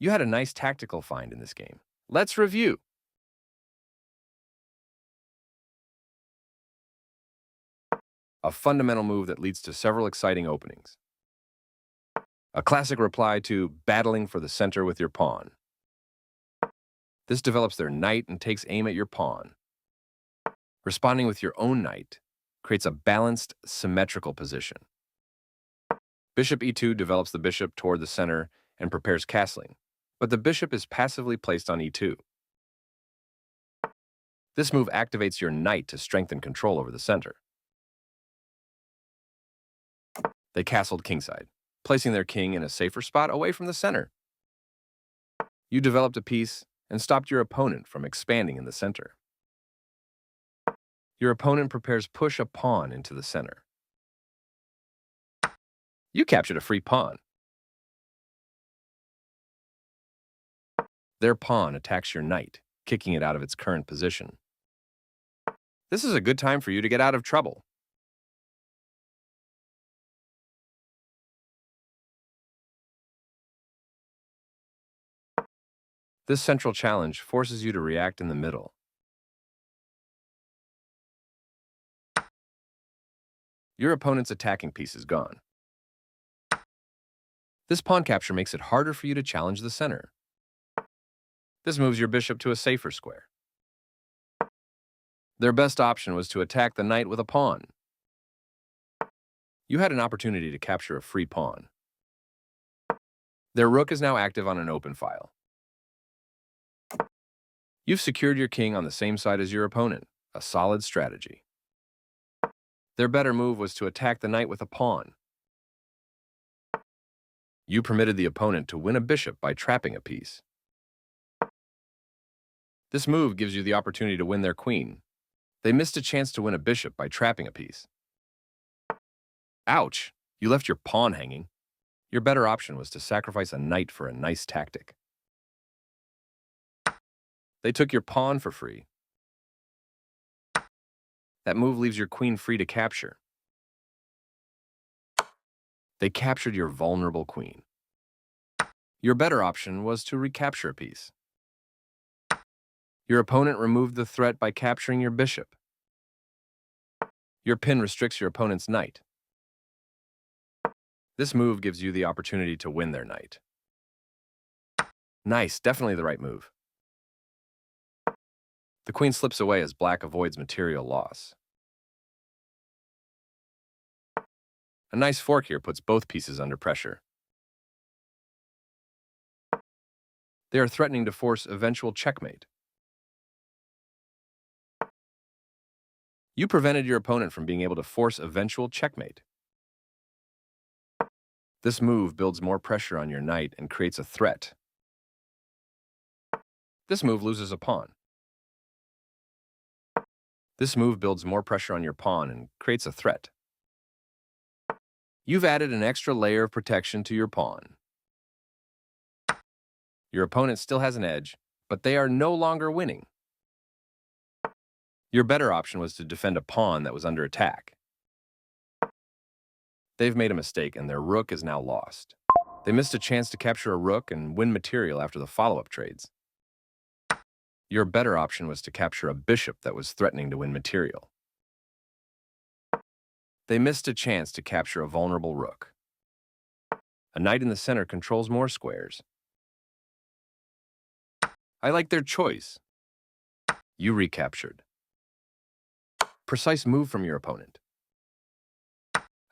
You had a nice tactical find in this game. Let's review. A fundamental move that leads to several exciting openings. A classic reply to battling for the center with your pawn. This develops their knight and takes aim at your pawn. Responding with your own knight creates a balanced, symmetrical position. Bishop e2 develops the bishop toward the center and prepares castling, but the bishop is passively placed on e2. This move activates your knight to strengthen control over the center. They castled kingside, placing their king in a safer spot away from the center. You developed a piece and stopped your opponent from expanding in the center. Your opponent prepares push a pawn into the center. You captured a free pawn. Their pawn attacks your knight, kicking it out of its current position. This is a good time for you to get out of trouble. This central challenge forces you to react in the middle. Your opponent's attacking piece is gone. This pawn capture makes it harder for you to challenge the center. This moves your bishop to a safer square. Their best option was to attack the knight with a pawn. You had an opportunity to capture a free pawn. Their rook is now active on an open file. You've secured your king on the same side as your opponent, a solid strategy. Their better move was to attack the knight with a pawn. You permitted the opponent to win a bishop by trapping a piece. This move gives you the opportunity to win their queen. They missed a chance to win a bishop by trapping a piece. Ouch! You left your pawn hanging. Your better option was to sacrifice a knight for a nice tactic. They took your pawn for free. That move leaves your queen free to capture. They captured your vulnerable queen. Your better option was to recapture a piece. Your opponent removed the threat by capturing your bishop. Your pin restricts your opponent's knight. This move gives you the opportunity to win their knight. Nice, definitely the right move. The queen slips away as black avoids material loss. A nice fork here puts both pieces under pressure. They are threatening to force eventual checkmate. You prevented your opponent from being able to force eventual checkmate. This move builds more pressure on your knight and creates a threat. This move loses a pawn. This move builds more pressure on your pawn and creates a threat. You've added an extra layer of protection to your pawn. Your opponent still has an edge, but they are no longer winning. Your better option was to defend a pawn that was under attack. They've made a mistake and their rook is now lost. They missed a chance to capture a rook and win material after the follow-up trades. Your better option was to capture a bishop that was threatening to win material. They missed a chance to capture a vulnerable rook. A knight in the center controls more squares. I like their choice. You recaptured. Precise move from your opponent.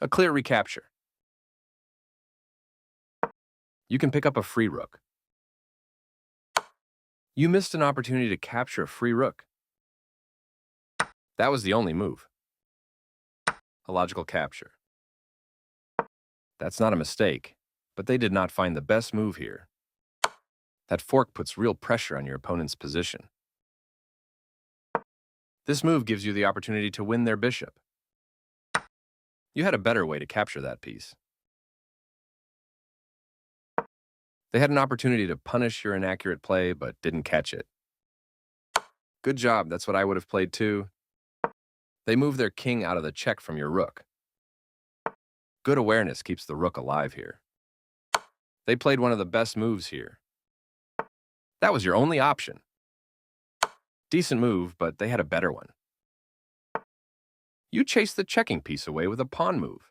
A clear recapture. You can pick up a free rook. You missed an opportunity to capture a free rook. That was the only move. A logical capture. That's not a mistake, but they did not find the best move here. That fork puts real pressure on your opponent's position. This move gives you the opportunity to win their bishop. You had a better way to capture that piece. They had an opportunity to punish your inaccurate play, but didn't catch it. Good job, that's what I would have played too. They moved their king out of the check from your rook. Good awareness keeps the rook alive here. They played one of the best moves here. That was your only option. Decent move, but they had a better one. You chased the checking piece away with a pawn move.